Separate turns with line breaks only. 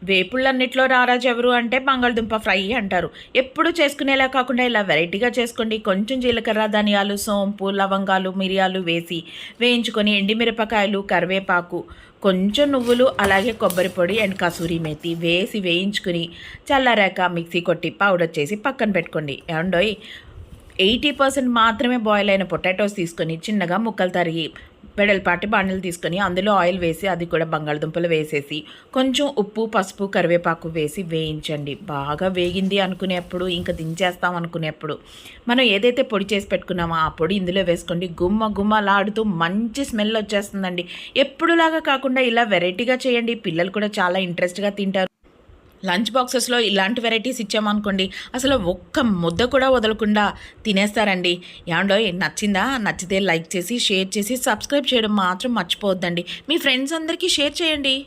వేపుళ్ళన్నిట్లో రారాజు ఎవరు అంటే బంగాళదుంప ఫ్రై అంటారు. ఎప్పుడు చేసుకునేలా కాకుండా ఇలా వెరైటీగా చేసుకోండి. కొంచెం జీలకర్ర, ధనియాలు, సోంపు, లవంగాలు, మిరియాలు వేసి వేయించుకొని ఎండిమిరపకాయలు, కరివేపాకు, కొంచెం నువ్వులు, అలాగే కొబ్బరి పొడి అండ్ కసూరి మేతి వేసి వేయించుకుని చల్లారాక మిక్సీ కొట్టి పౌడర్ చేసి పక్కన పెట్టుకోండి. ఏమండోయ్ 80% మాత్రమే బాయిల్ అయిన పొటాటోస్ తీసుకొని చిన్నగా ముక్కలు తరిగి వెడల్పాటి బాండలు తీసుకొని అందులో ఆయిల్ వేసి అది కూడా బంగాళదుంపలు వేసేసి కొంచెం ఉప్పు, పసుపు, కరివేపాకు వేసి వేయించండి. బాగా వేగింది అనుకునేప్పుడు ఇంకా దించేస్తాం అనుకునేప్పుడు మనం ఏదైతే పొడి చేసి పెట్టుకున్నామో ఆ పొడి ఇందులో వేసుకోండి. గుమ్మ గుమ్మలాడుతూ మంచి స్మెల్ వచ్చేస్తుందండి. ఎప్పుడులాగా కాకుండా ఇలా వెరైటీగా చేయండి. పిల్లలు కూడా చాలా ఇంట్రెస్ట్గా తింటారు. లంచ్ బాక్సెస్లో ఇలాంటి వెరైటీస్ ఇచ్చామనుకోండి అసలు ఒక్క ముద్ద కూడా వదలకుండా తినేస్తారండి. ఏమండో నచ్చిందా? నచ్చితే లైక్ చేసి షేర్ చేసి సబ్స్క్రైబ్ చేయడం మాత్రం మర్చిపోవద్దండి. మీ ఫ్రెండ్స్ అందరికీ షేర్ చేయండి.